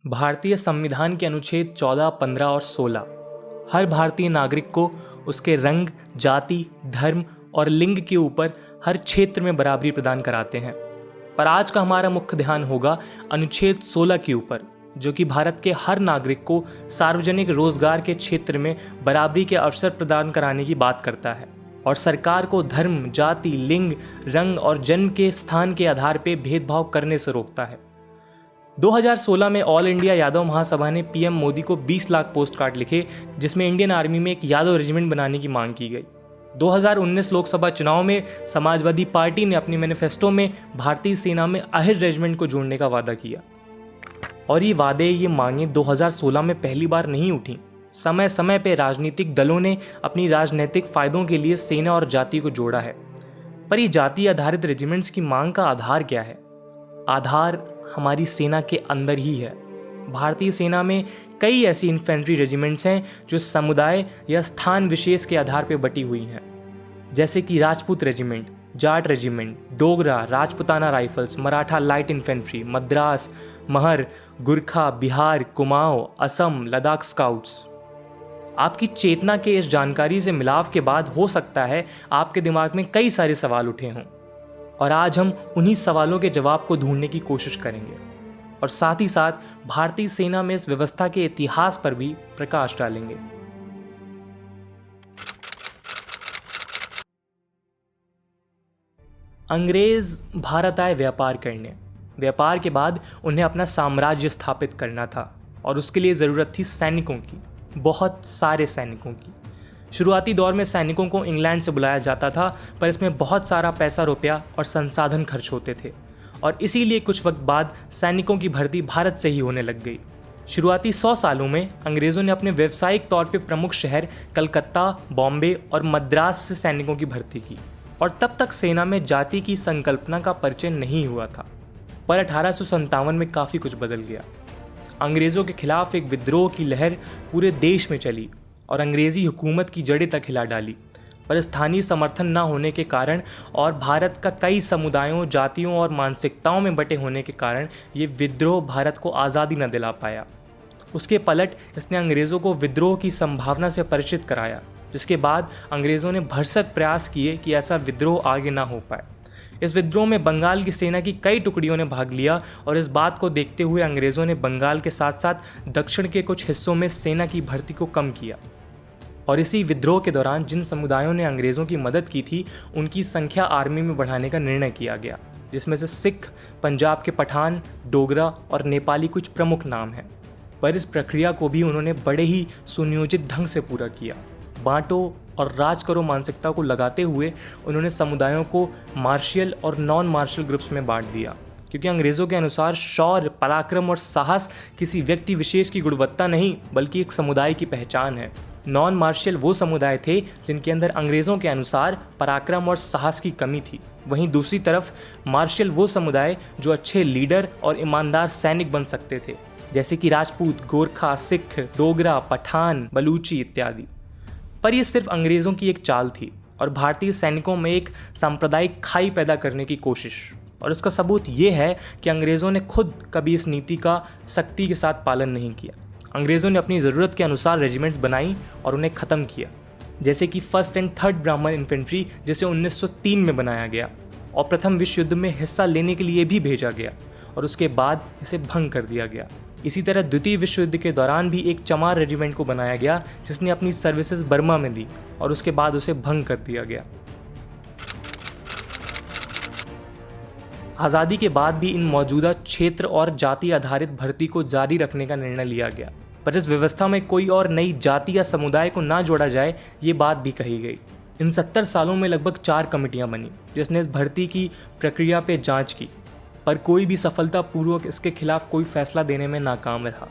भारतीय संविधान के अनुच्छेद 14, 15 और 16 हर भारतीय नागरिक को उसके रंग, जाति, धर्म और लिंग के ऊपर हर क्षेत्र में बराबरी प्रदान कराते हैं। पर आज का हमारा मुख्य ध्यान होगा अनुच्छेद 16 के ऊपर, जो कि भारत के हर नागरिक को सार्वजनिक रोजगार के क्षेत्र में बराबरी के अवसर प्रदान कराने की बात करता है और सरकार को धर्म, जाति, लिंग, रंग और जन्म के स्थान के आधार पर भेदभाव करने से रोकता है। 2016 में ऑल इंडिया यादव महासभा ने पीएम मोदी को 20 लाख पोस्ट कार्ड लिखे, जिसमें इंडियन आर्मी में एक यादव रेजिमेंट बनाने की मांग की गई। 2019 लोकसभा चुनाव में समाजवादी पार्टी ने अपनी मैनिफेस्टो में भारतीय सेना में अहिर रेजिमेंट को जोड़ने का वादा किया। और ये मांगें 2016 में पहली बार नहीं उठी। समय समय पर राजनीतिक दलों ने अपनी राजनीतिक फायदों के लिए सेना और जाति को जोड़ा है। पर ये जाति आधारित रेजिमेंट्स की मांग का आधार क्या है? आधार हमारी सेना के अंदर ही है। भारतीय सेना में कई ऐसी इन्फेंट्री रेजिमेंट्स हैं जो समुदाय या स्थान विशेष के आधार पर बटी हुई हैं, जैसे कि Rajput regiment, Jat regiment, Dogra, Rajputana rifles, Maratha light infantry, Madras, Mahar, Gurkha, Bihar, Kumaon, Assam, Ladakh scouts. आपकी चेतना के इस जानकारी से मिलाव के बाद हो सकता है आपके दिमाग में कई सारे सवाल उठे हों, और आज हम उन्हीं सवालों के जवाब को ढूंढने की कोशिश करेंगे और साथ ही साथ भारतीय सेना में इस व्यवस्था के इतिहास पर भी प्रकाश डालेंगे। अंग्रेज भारत आए व्यापार करने। व्यापार के बाद उन्हें अपना साम्राज्य स्थापित करना था और उसके लिए ज़रूरत थी सैनिकों की, बहुत सारे सैनिकों की। शुरुआती दौर में सैनिकों को इंग्लैंड से बुलाया जाता था, पर इसमें बहुत सारा पैसा, रुपया और संसाधन खर्च होते थे और इसीलिए कुछ वक्त बाद सैनिकों की भर्ती भारत से ही होने लग गई। शुरुआती 100 सालों में अंग्रेज़ों ने अपने व्यावसायिक तौर पे प्रमुख शहर कलकत्ता, बॉम्बे और मद्रास से सैनिकों की भर्ती की और तब तक सेना में जाति की संकल्पना का परिचय नहीं हुआ था। पर 1857 में काफ़ी कुछ बदल गया। अंग्रेज़ों के खिलाफ एक विद्रोह की लहर पूरे देश में चली और अंग्रेज़ी हुकूमत की जड़ें तक हिला डाली। पर स्थानीय समर्थन न होने के कारण और भारत का कई समुदायों, जातियों और मानसिकताओं में बटे होने के कारण ये विद्रोह भारत को आज़ादी न दिला पाया। उसके पलट इसने अंग्रेज़ों को विद्रोह की संभावना से परिचित कराया, जिसके बाद अंग्रेज़ों ने भरसक प्रयास किए कि ऐसा विद्रोह आगे ना हो पाए। इस विद्रोह में बंगाल की सेना की कई टुकड़ियों ने भाग लिया और इस बात को देखते हुए अंग्रेज़ों ने बंगाल के साथ साथ दक्षिण के कुछ हिस्सों में सेना की भर्ती को कम किया। और इसी विद्रोह के दौरान जिन समुदायों ने अंग्रेज़ों की मदद की थी, उनकी संख्या आर्मी में बढ़ाने का निर्णय किया गया, जिसमें से सिख, पंजाब के पठान, डोगरा और नेपाली कुछ प्रमुख नाम हैं। पर इस प्रक्रिया को भी उन्होंने बड़े ही सुनियोजित ढंग से पूरा किया। बांटो और राज करो मानसिकता को लगाते हुए उन्होंने समुदायों को मार्शियल और नॉन मार्शियल ग्रुप्स में बांट दिया, क्योंकि अंग्रेज़ों के अनुसार शौर्य, पराक्रम और साहस किसी व्यक्ति विशेष की गुणवत्ता नहीं, बल्कि एक समुदाय की पहचान है। नॉन मार्शियल वो समुदाय थे जिनके अंदर अंग्रेज़ों के अनुसार पराक्रम और साहस की कमी थी। वहीं दूसरी तरफ मार्शियल वो समुदाय जो अच्छे लीडर और ईमानदार सैनिक बन सकते थे, जैसे कि राजपूत, गोरखा, सिख, डोगरा, पठान, बलूची इत्यादि। पर यह सिर्फ अंग्रेज़ों की एक चाल थी और भारतीय सैनिकों में एक सांप्रदायिक खाई पैदा करने की कोशिश। और इसका सबूत ये है कि अंग्रेज़ों ने खुद कभी इस नीति का सख्ती के साथ पालन नहीं किया। अंग्रेज़ों ने अपनी ज़रूरत के अनुसार रेजिमेंट्स बनाई और उन्हें ख़त्म किया, जैसे कि 1st और 3rd ब्राह्मण इन्फेंट्री, जिसे 1903 में बनाया गया और प्रथम विश्व युद्ध में हिस्सा लेने के लिए भी भेजा गया और उसके बाद इसे भंग कर दिया गया। इसी तरह द्वितीय विश्व युद्ध के दौरान भी एक चमार रेजिमेंट को बनाया गया, जिसने अपनी सर्विसेज बर्मा में दी और उसके बाद उसे भंग कर दिया गया। आज़ादी के बाद भी इन मौजूदा क्षेत्र और जाति आधारित भर्ती को जारी रखने का निर्णय लिया गया, पर इस व्यवस्था में कोई और नई जाति या समुदाय को ना जोड़ा जाए, ये बात भी कही गई। इन 70 सालों में लगभग 4 कमेटियां बनी जिसने इस भर्ती की प्रक्रिया पे जांच की, पर कोई भी सफलतापूर्वक इसके खिलाफ कोई फैसला देने में नाकाम रहा।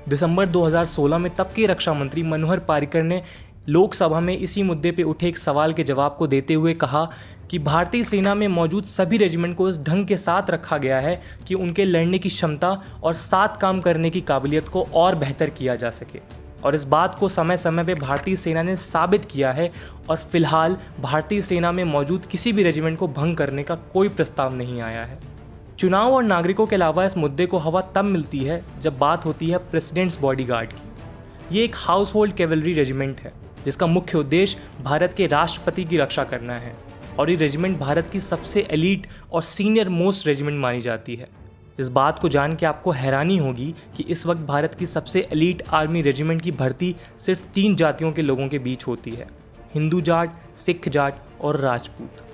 दिसंबर 2016 में तब के रक्षा मंत्री मनोहर पार्रिकर ने लोकसभा में इसी मुद्दे पे उठे एक सवाल के जवाब को देते हुए कहा कि भारतीय सेना में मौजूद सभी रेजिमेंट को इस ढंग के साथ रखा गया है कि उनके लड़ने की क्षमता और साथ काम करने की काबिलियत को और बेहतर किया जा सके। और इस बात को समय समय पे भारतीय सेना ने साबित किया है और फिलहाल भारतीय सेना में मौजूद किसी भी रेजिमेंट को भंग करने का कोई प्रस्ताव नहीं आया है। चुनाव और नागरिकों के अलावा इस मुद्दे को हवा तब मिलती है जब बात होती है प्रेसिडेंट्स बॉडीगार्ड की। ये एक हाउस होल्ड कैवलरी रेजिमेंट है जिसका मुख्य उद्देश्य भारत के राष्ट्रपति की रक्षा करना है, और ये रेजिमेंट भारत की सबसे एलीट और सीनियर मोस्ट रेजिमेंट मानी जाती है। इस बात को जान के आपको हैरानी होगी कि इस वक्त भारत की सबसे एलीट आर्मी रेजिमेंट की भर्ती सिर्फ 3 जातियों के लोगों के बीच होती है: हिंदू जाट, सिख जाट और राजपूत।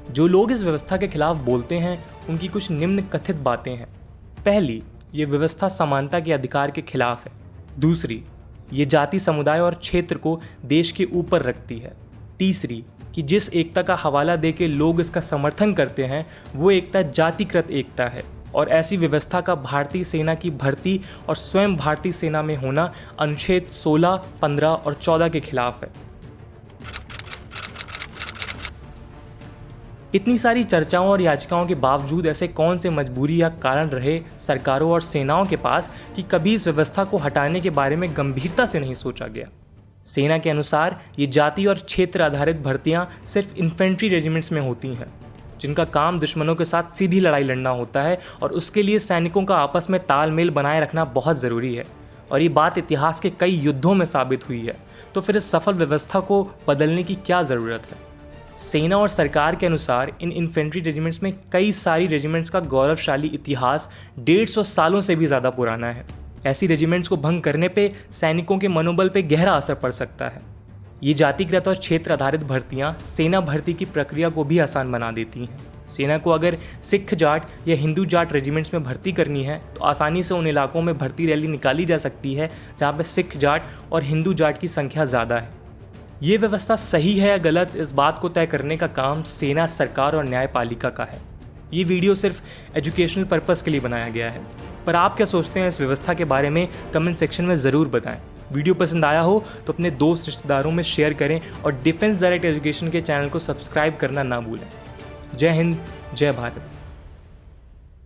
जो लोग इस व्यवस्था के खिलाफ बोलते हैं उनकी कुछ निम्न कथित बातें हैं। पहली, ये व्यवस्था समानता के अधिकार के खिलाफ है। दूसरी, ये जाति, समुदाय और क्षेत्र को देश के ऊपर रखती है। तीसरी, कि जिस एकता का हवाला देके लोग इसका समर्थन करते हैं वो एकता जातिकृत एकता है, और ऐसी व्यवस्था का भारतीय सेना की भर्ती और स्वयं भारतीय सेना में होना अनुच्छेद 16, 15 और 14 के खिलाफ है। इतनी सारी चर्चाओं और याचिकाओं के बावजूद ऐसे कौन से मजबूरी या कारण रहे सरकारों और सेनाओं के पास कि कभी इस व्यवस्था को हटाने के बारे में गंभीरता से नहीं सोचा गया। सेना के अनुसार ये जाति और क्षेत्र आधारित भर्तियां सिर्फ इन्फेंट्री रेजिमेंट्स में होती हैं, जिनका काम दुश्मनों के साथ सीधी लड़ाई लड़ना होता है, और उसके लिए सैनिकों का आपस में तालमेल बनाए रखना बहुत ज़रूरी है। और ये बात इतिहास के कई युद्धों में साबित हुई है। तो फिर इस सफल व्यवस्था को बदलने की क्या ज़रूरत है? सेना और सरकार के अनुसार इन इन्फेंट्री रेजिमेंट्स में कई सारी रेजिमेंट्स का गौरवशाली इतिहास 150 सालों से भी ज़्यादा पुराना है। ऐसी रेजिमेंट्स को भंग करने पे सैनिकों के मनोबल पे गहरा असर पड़ सकता है। ये जातिगत और क्षेत्र आधारित भर्तियां सेना भर्ती की प्रक्रिया को भी आसान बना देती हैं। सेना को अगर सिख जाट या हिंदू जाट रेजिमेंट्स में भर्ती करनी है तो आसानी से उन इलाकों में भर्ती रैली निकाली जा सकती है जहाँ पे सिख जाट और हिंदू जाट की संख्या ज़्यादा है। ये व्यवस्था सही है या गलत, इस बात को तय करने का काम सेना, सरकार और न्यायपालिका का है। ये वीडियो सिर्फ एजुकेशनल पर्पस के लिए बनाया गया है, पर आप क्या सोचते हैं इस व्यवस्था के बारे में कमेंट सेक्शन में ज़रूर बताएं। वीडियो पसंद आया हो तो अपने दोस्त रिश्तेदारों में शेयर करें और डिफेंस डायरेक्ट एजुकेशन के चैनल को सब्सक्राइब करना ना भूलें। जय हिंद, जय भारत।